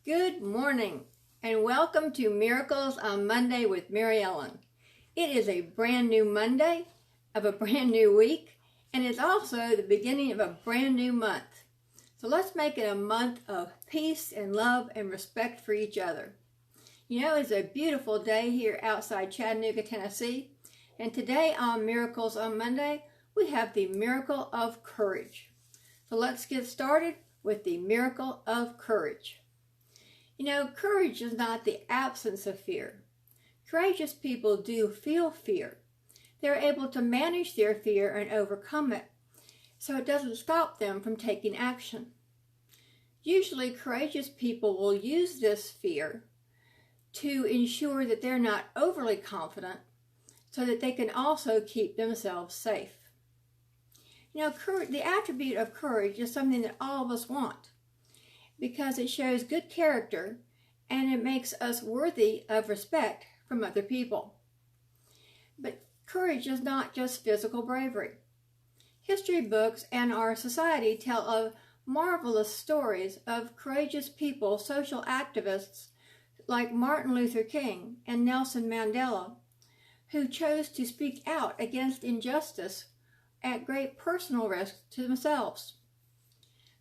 Good morning and welcome to Miracles on Monday with Mary Ellen. It is a brand new Monday of a brand new week, and it's also the beginning of a brand new month. So let's make it a month of peace and love and respect for each other. You know, it's a beautiful day here outside Chattanooga, Tennessee, and today on Miracles on Monday, we have the miracle of courage. So let's get started with the miracle of courage. You know, courage is not the absence of fear. Courageous people do feel fear. They're able to manage their fear and overcome it, so it doesn't stop them from taking action. Usually, courageous people will use this fear to ensure that they're not overly confident, so that they can also keep themselves safe. You know, the attribute of courage is something that all of us want, because it shows good character and it makes us worthy of respect from other people. But courage is not just physical bravery. History books and our society tell of marvelous stories of courageous people, social activists like Martin Luther King and Nelson Mandela, who chose to speak out against injustice at great personal risk to themselves.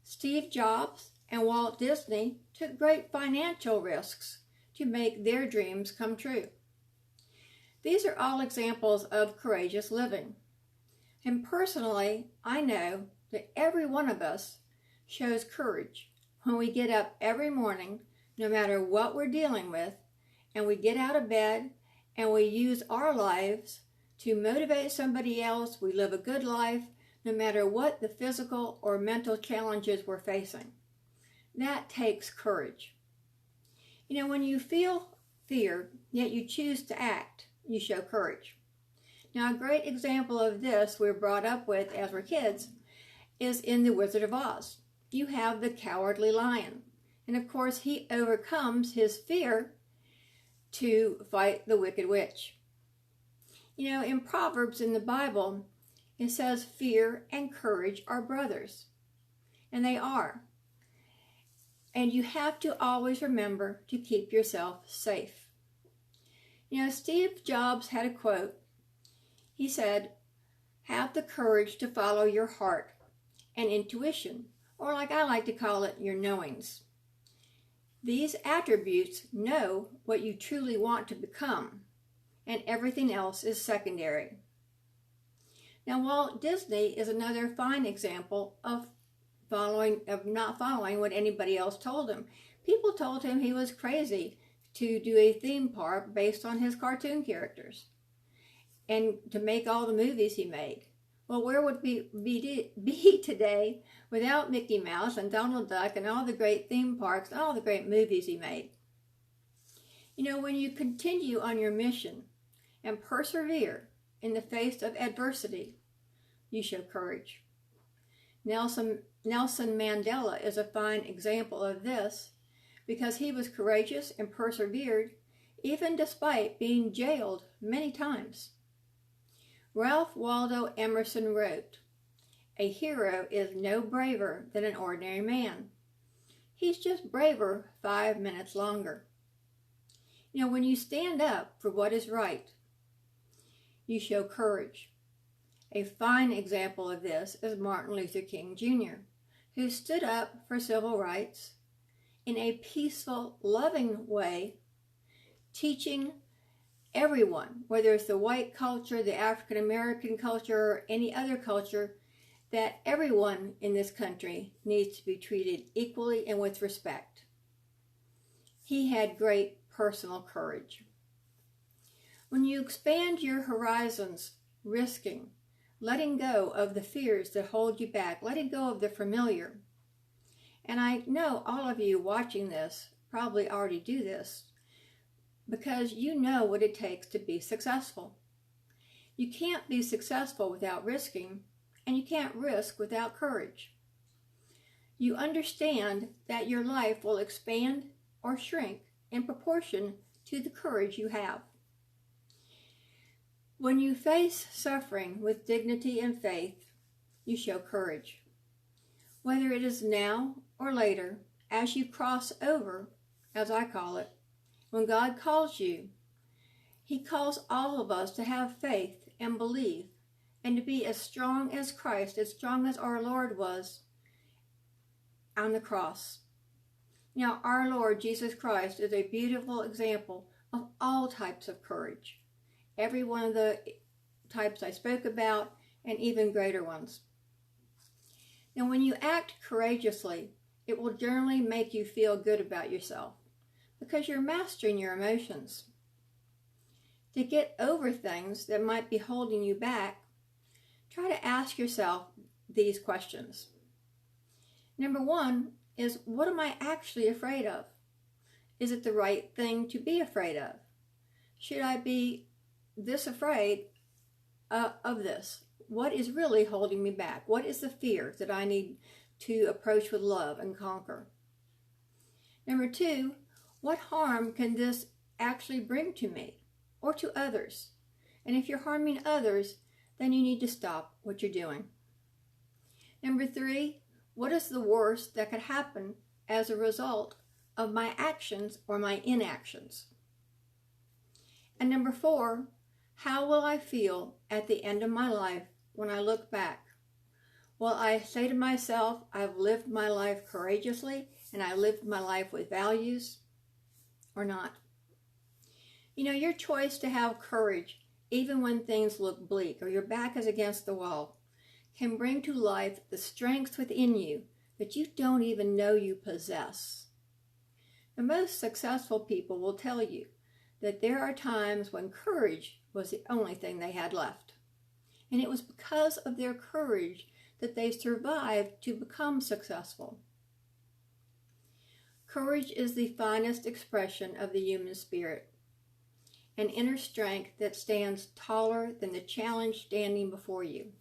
Steve Jobs and Walt Disney took great financial risks to make their dreams come true. These are all examples of courageous living. And personally, I know that every one of us shows courage when we get up every morning, no matter what we're dealing with, and we get out of bed and we use our lives to motivate somebody else. We live a good life, no matter what the physical or mental challenges we're facing. That takes courage. You know, when you feel fear, yet you choose to act, you show courage. Now, a great example of this we're brought up with as we're kids is in The Wizard of Oz. You have the Cowardly Lion. And of course, he overcomes his fear to fight the Wicked Witch. You know, in Proverbs in the Bible, it says fear and courage are brothers. And they are. And you have to always remember to keep yourself safe. You know, Steve Jobs had a quote. He said, "Have the courage to follow your heart and intuition," or like I like to call it, your knowings. These attributes know what you truly want to become, and everything else is secondary. Now, Walt Disney is another fine example of not following what anybody else told him. People told him he was crazy to do a theme park based on his cartoon characters and to make all the movies he made. Well, where would we be today without Mickey Mouse and Donald Duck and all the great theme parks and all the great movies he made? You know, when you continue on your mission and persevere in the face of adversity, you show courage. Nelson Mandela is a fine example of this because he was courageous and persevered even despite being jailed many times. Ralph Waldo Emerson wrote, "A hero is no braver than an ordinary man. He's just braver 5 minutes longer." You know, when you stand up for what is right, you show courage. A fine example of this is Martin Luther King Jr., who stood up for civil rights in a peaceful, loving way, teaching everyone, whether it's the white culture, the African American culture, or any other culture, that everyone in this country needs to be treated equally and with respect. He had great personal courage. When you expand your horizons, risking, letting go of the fears that hold you back, letting go of the familiar. And I know all of you watching this probably already do this because you know what it takes to be successful. You can't be successful without risking, and you can't risk without courage. You understand that your life will expand or shrink in proportion to the courage you have. When you face suffering with dignity and faith, you show courage. Whether it is now or later, as you cross over as I call it. When God calls you, He calls all of us to have faith and believe and to be as strong as Christ, as strong as our Lord was on the cross. Now, our Lord Jesus Christ is a beautiful example of all types of courage. Every one of the types I spoke about, and even greater ones. Now, when you act courageously, it will generally make you feel good about yourself because you're mastering your emotions. To get over things that might be holding you back, try to ask yourself these questions. Number one is, what am I actually afraid of? Is it the right thing to be afraid of? Should I be this afraid of this? What is really holding me back? What is the fear that I need to approach with love and conquer? Number two, what harm can this actually bring to me or to others? And if you're harming others, then you need to stop what you're doing. Number three, what is the worst that could happen as a result of my actions or my inactions? And number four, how will I feel at the end of my life when I look back? Will I say to myself, I've lived my life courageously and I lived my life with values, or not? You know, your choice to have courage, even when things look bleak or your back is against the wall, can bring to life the strengths within you that you don't even know you possess. The most successful people will tell you that there are times when courage was the only thing they had left. And it was because of their courage that they survived to become successful. Courage is the finest expression of the human spirit, an inner strength that stands taller than the challenge standing before you.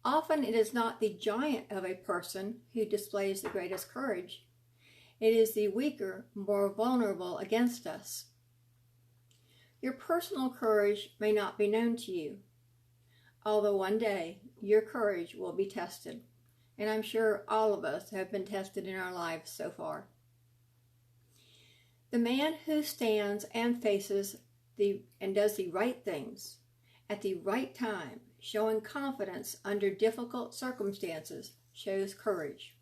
Often it is not the giant of a person who displays the greatest courage. It is the weaker, more vulnerable against us. Your personal courage may not be known to you, although one day your courage will be tested. And I'm sure all of us have been tested in our lives so far. The man who stands and faces and does the right things at the right time, showing confidence under difficult circumstances, shows courage.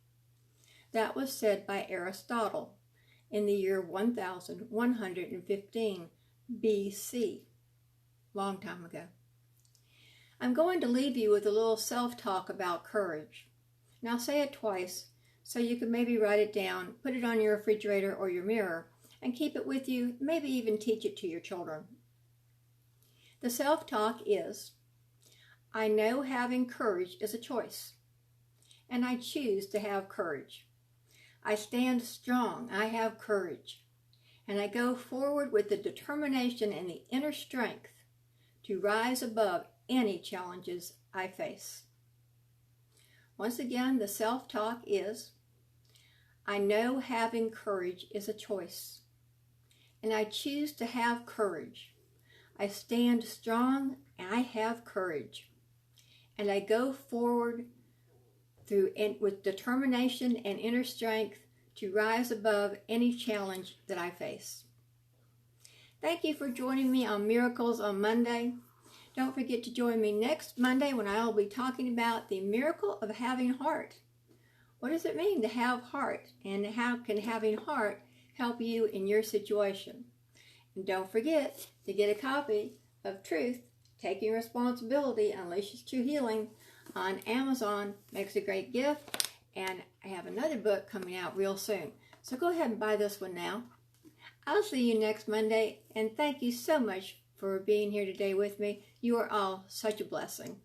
That was said by Aristotle in the year 1115 BC, long time ago. I'm going to leave you with a little self-talk about courage. Now say it twice so you can maybe write it down, put it on your refrigerator or your mirror, and keep it with you, maybe even teach it to your children. The self-talk is, I know having courage is a choice, and I choose to have courage. I stand strong, I have courage, and I go forward with the determination and the inner strength to rise above any challenges I face. Once again, the self-talk is, I know having courage is a choice, and I choose to have courage. I stand strong, and I have courage, and I go forward with determination and inner strength to rise above any challenge that I face. Thank you for joining me on Miracles on Monday. Don't forget to join me next Monday when I will be talking about the miracle of having heart. What does it mean to have heart, and how can having heart help you in your situation? And don't forget to get a copy of Truth, Taking Responsibility, Unleashes True Healing on Amazon. Makes a great gift, and I have another book coming out real soon. So go ahead and buy this one now. I'll see you next Monday, and thank you so much for being here today with me. You are all such a blessing.